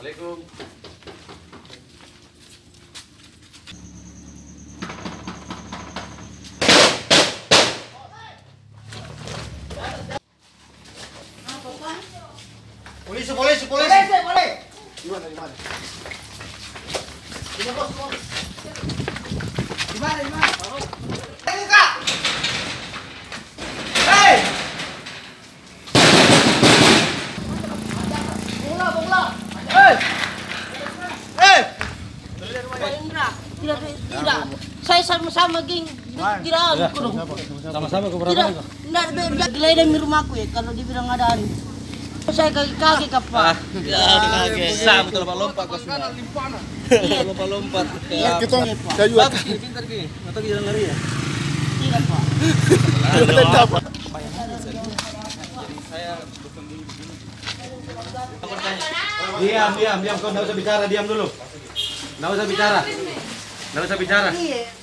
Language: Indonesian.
Assalamualaikum. Polisi. Gimana? Ini bos. Gimana? Buka. Hei. Bola. Hei. Tidak. Saya sama-sama geng. Tidak aku dong. Sama-sama ke berapa? Tidak beda geledah di rumahku ya kalau dibilang ada anu. Saya kaki kapal. Sama betul lompat kau semua. Lompat. Kita kayu. Pintar ki. Atau jalan lari ya? Tidak Pak. Dapat. Diam. Kau enggak usah bicara, diam dulu. Enggak usah bicara. Iya.